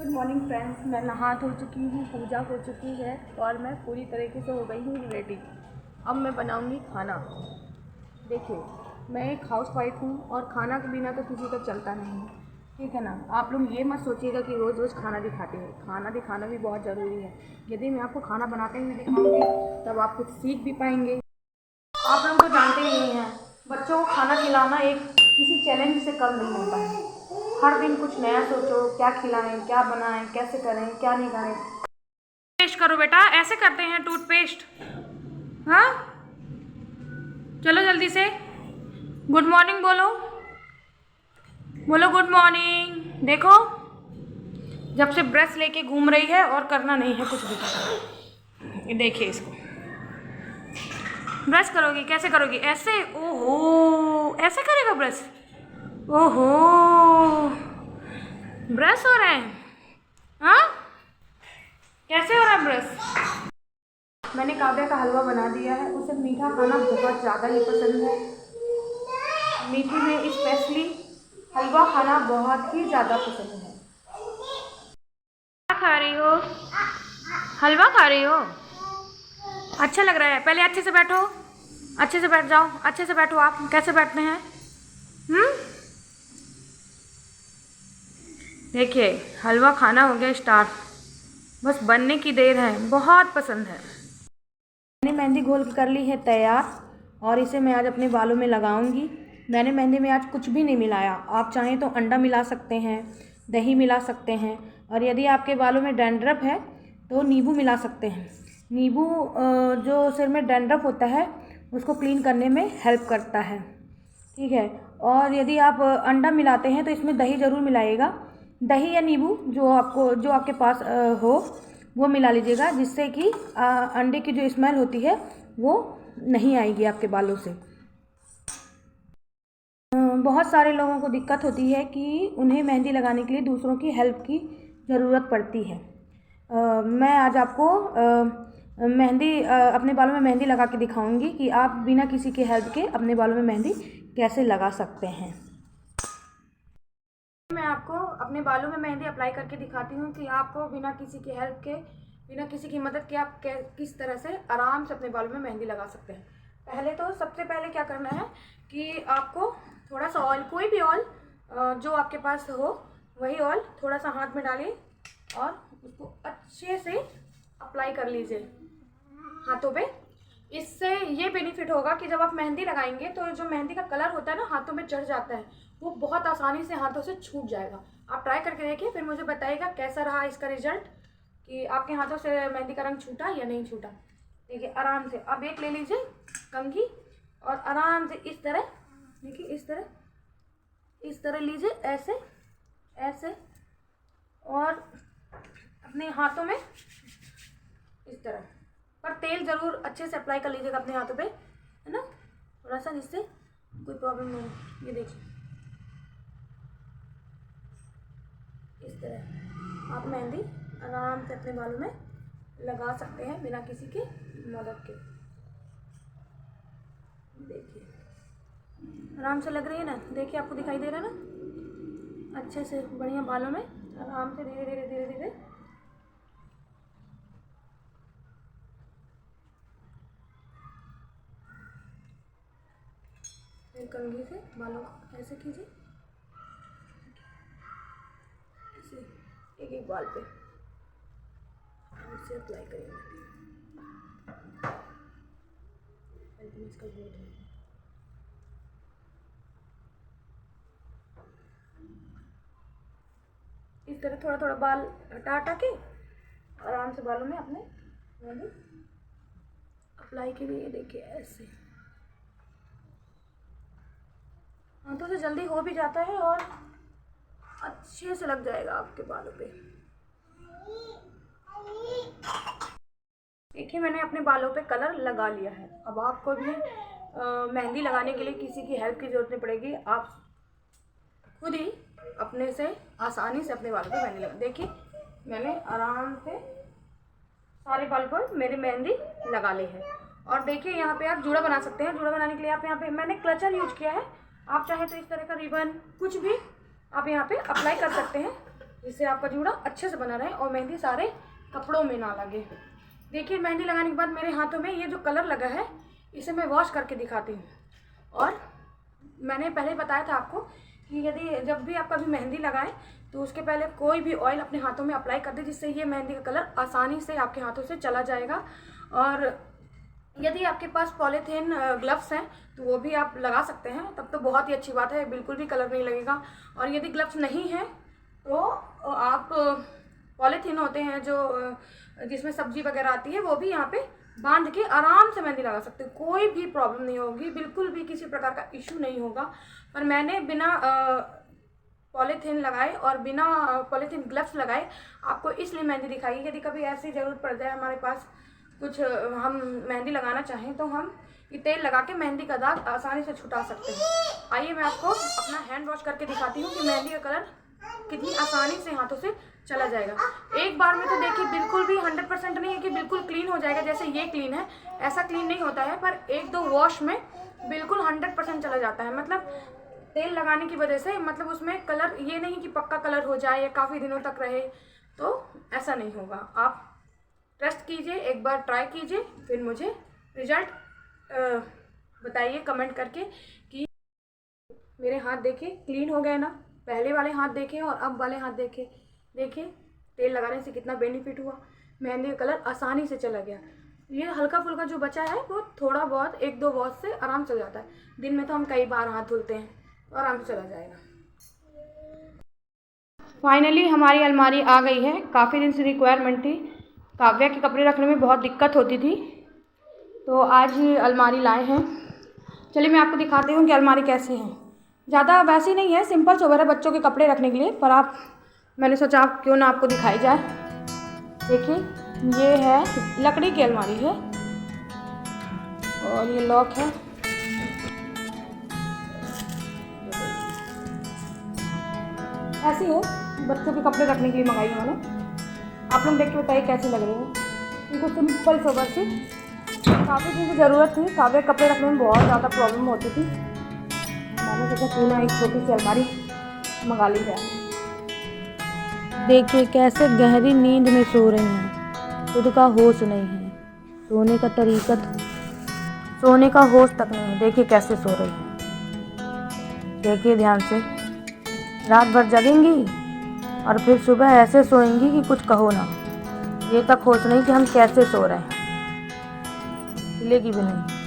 Good morning friends. मैं नहा धो चुकी हूँ, पूजा हो चुकी है और मैं पूरी तरीके से हो गई हूँ रेडी। अब मैं बनाऊँगी खाना। देखिए, मैं एक हाउसवाइफ हूँ और खाना के बिना तो किसी का चलता नहीं, ठीक है ना। आप लोग ये मत सोचिएगा कि रोज़ रोज़ खाना दिखाते हो। खाना दिखाना भी बहुत ज़रूरी है। यदि मैं आपको खाना बनाते हुए दिखाऊँगी तब आप कुछ सीख भी पाएंगे। आप लोग तो जानते ही हैं, बच्चों को खाना खिलाना एक किसी चैलेंज से कम नहीं होता है। हर दिन कुछ नया सोचो, क्या खिलाएं, क्या बनाएं, कैसे करें, क्या नहीं करें। पेस्ट करो बेटा, ऐसे करते हैं टूथपेस्ट। हाँ, चलो जल्दी से गुड मॉर्निंग बोलो, बोलो गुड मॉर्निंग। देखो, जब से ब्रश लेके घूम रही है और करना नहीं है कुछ भी। देखिए इसको, ब्रश करोगी कैसे करोगी? ऐसे, ओहो, ऐसे करेगा ब्रश। ओहो, ब्रश हो रहे हैं। हाँ, कैसे हो रहा है ब्रश? मैंने काव्या का हलवा बना दिया है। उसे मीठा खाना बहुत ज़्यादा ही पसंद है। मीठे में स्पेशली हलवा खाना बहुत ही ज़्यादा पसंद है। क्या खा रही हो? हलवा खा रही हो? अच्छा लग रहा है। पहले अच्छे से बैठो, अच्छे से बैठ जाओ, अच्छे से बैठो। आप कैसे बैठते हैं? देखिए, हलवा खाना हो गया स्टार्ट, बस बनने की देर है। बहुत पसंद है। मैंने मेहंदी घोल के कर ली है तैयार और इसे मैं आज अपने बालों में लगाऊंगी। मैंने मेहंदी में आज कुछ भी नहीं मिलाया। आप चाहें तो अंडा मिला सकते हैं, दही मिला सकते हैं, और यदि आपके बालों में डैंड्रफ है तो नींबू मिला सकते हैं। नींबू जो सिर में डैंड्रफ होता है उसको क्लीन करने में हेल्प करता है, ठीक है। और यदि आप अंडा मिलाते हैं तो इसमें दही ज़रूर मिलाइएगा। दही या नींबू जो आपके पास हो वो मिला लीजिएगा, जिससे कि अंडे की जो स्मेल होती है वो नहीं आएगी आपके बालों से। बहुत सारे लोगों को दिक्कत होती है कि उन्हें मेहंदी लगाने के लिए दूसरों की हेल्प की ज़रूरत पड़ती है। मैं आज आपको अपने बालों में मेहंदी लगा के दिखाऊंगी कि आप बिना किसी के हेल्प के अपने बालों में मेहंदी कैसे लगा सकते हैं। मैं आपको अपने बालों में मेहंदी अप्लाई करके दिखाती हूँ कि आपको बिना किसी की हेल्प के, बिना किसी की मदद के आप किस तरह से आराम से अपने बालों में मेहंदी लगा सकते हैं। पहले तो सबसे पहले क्या करना है कि आपको थोड़ा सा ऑयल, कोई भी ऑयल जो आपके पास हो वही ऑयल थोड़ा सा हाथ में डालिए और उसको अच्छे से अप्लाई कर लीजिए हाथों पे। इससे ये बेनिफिट होगा कि जब आप मेहंदी लगाएंगे तो जो मेहंदी का कलर होता है ना, हाथों में चढ़ जाता है, वो बहुत आसानी से हाथों से छूट जाएगा। आप ट्राई करके देखिए, फिर मुझे बताइएगा कैसा रहा इसका रिजल्ट, कि आपके हाथों से मेहंदी का रंग छूटा या नहीं छूटा। देखिए, आराम से अब एक ले लीजिए कंघी और आराम से इस तरह, देखिए इस तरह लीजिए, ऐसे ऐसे, और अपने हाथों में इस तरह, पर तेल ज़रूर अच्छे से अप्लाई कर लीजिएगा अपने हाथों पे, है ना, थोड़ा सा, जिससे कोई प्रॉब्लम नहीं हो। ये देखिए, इस तरह आप मेहंदी आराम से अपने बालों में लगा सकते हैं बिना किसी की मदद के। देखिए, आराम से लग रही है ना, देखिए आपको दिखाई दे रहा है ना, अच्छे से बढ़िया बालों में आराम से धीरे धीरे धीरे धीरे कंघी से बालों को ऐसे कीजिए, ऐसे एक एक बाल पे ऐसे अप्लाई करेंगे। इसका बहुत है, इस तरह थोड़ा थोड़ा बाल हटा हटा के आराम से बालों में अपने मेहंदी अप्लाई के लिए। देखिए, ऐसे हाथों से जल्दी हो भी जाता है और अच्छे से लग जाएगा आपके बालों पे। देखिए, मैंने अपने बालों पे कलर लगा लिया है। अब आपको भी मेहंदी लगाने के लिए किसी की हेल्प की ज़रूरत नहीं पड़ेगी। आप खुद ही अपने से आसानी से अपने बालों पे मेहंदी लगा। देखिए, मैंने आराम से सारे बाल पर मेरी मेहंदी लगा ली है। और देखिए, यहाँ पे आप जूड़ा बना सकते हैं। जूड़ा बनाने के लिए आप यहाँ पे, मैंने क्लचर यूज किया है, आप चाहे तो इस तरह का रिबन कुछ भी आप यहाँ पे अप्लाई कर सकते हैं। जिससे आपका जूड़ा अच्छे से बना रहे और मेहंदी सारे कपड़ों में ना लगे। देखिए मेहंदी लगाने के बाद मेरे हाथों में ये जो कलर लगा है इसे मैं वॉश करके दिखाती हूँ। और मैंने पहले बताया था आपको कि यदि जब भी आप कभी मेहंदी लगाएं तो उसके पहले कोई भी ऑयल अपने हाथों में अप्लाई कर दे, जिससे ये मेहंदी का कलर आसानी से आपके हाथों से चला जाएगा। और यदि आपके पास पॉलीथीन ग्लव्स हैं तो वो भी आप लगा सकते हैं, तब तो बहुत ही अच्छी बात है, बिल्कुल भी कलर नहीं लगेगा। और यदि ग्लव्स नहीं हैं तो आप पॉलीथीन होते हैं जो जिसमें सब्जी वगैरह आती है, वो भी यहाँ पे बांध के आराम से मेहंदी लगा सकते हैं, कोई भी प्रॉब्लम नहीं होगी, बिल्कुल भी किसी प्रकार का इशू नहीं होगा। पर मैंने बिना पॉलीथीन लगाए और बिना पॉलीथीन ग्लव्स लगाए आपको इसलिए मेहंदी दिखाई। यदि कभी ऐसी ज़रूरत पड़ जाए हमारे पास कुछ, हम मेहंदी लगाना चाहें तो हम ये तेल लगा के मेहंदी का दाग आसानी से छुटा सकते हैं। आइए मैं आपको अपना हैंड वॉश करके दिखाती हूँ कि मेहंदी का कलर कितनी आसानी से हाथों से चला जाएगा। एक बार में तो देखिए बिल्कुल भी 100% नहीं है कि बिल्कुल क्लीन हो जाएगा, जैसे ये क्लीन है ऐसा क्लीन नहीं होता है, पर 1-2 वॉश में बिल्कुल 100% चला जाता है। मतलब तेल लगाने की वजह से, मतलब उसमें कलर ये नहीं कि पक्का कलर हो जाए या काफ़ी दिनों तक रहे, तो ऐसा नहीं होगा। आप ट्रस्ट कीजिए, एक बार ट्राई कीजिए, फिर मुझे रिजल्ट बताइए कमेंट करके कि मेरे हाथ देखिए क्लीन हो गए ना। पहले वाले हाथ देखे और अब वाले हाथ देखे, देखिए तेल लगाने से कितना बेनिफिट हुआ, मेहंदी का कलर आसानी से चला गया। ये हल्का फुल्का जो बचा है वो थोड़ा बहुत 1-2 वॉश से आराम से हो जाता है। दिन में तो हम कई बार हाथ धुलते हैं, तो आराम से चला जाएगा। फाइनली हमारी अलमारी आ गई है। काफ़ी दिन से रिक्वायरमेंट थी, काव्या के कपड़े रखने में बहुत दिक्कत होती थी, तो आज ही अलमारी लाए हैं। चलिए मैं आपको दिखाती हूँ कि अलमारी कैसी है। ज़्यादा वैसी नहीं है, सिंपल सोबर है बच्चों के कपड़े रखने के लिए, पर मैंने सोचा क्यों ना आपको दिखाई जाए। देखिए ये है लकड़ी की अलमारी है और ये लॉक है। ऐसी है, बच्चों के कपड़े रखने के लिए मंगाई मैंने। आप लोग देख के बताइए कैसी लग रही है। इनको सिंपल सोबर सी, काफ़ी दिन की ज़रूरत थी, काव्य कपड़े रखने में बहुत ज़्यादा प्रॉब्लम होती थी, मैंने सोचा क्यों ना एक छोटी सी अलमारी मंगा ली जाए। देखिए कैसे गहरी नींद में सो रही हैं, खुद का होश नहीं है, सोने का तरीका, सोने का होश तक नहीं है। देखिए कैसे सो रही है, देखिए ध्यान से। रात भर जगेंगी और फिर सुबह ऐसे सोएंगी कि कुछ कहो ना। ये तक होश नहीं कि हम कैसे सो रहे हैं, हिलेगी भी नहीं।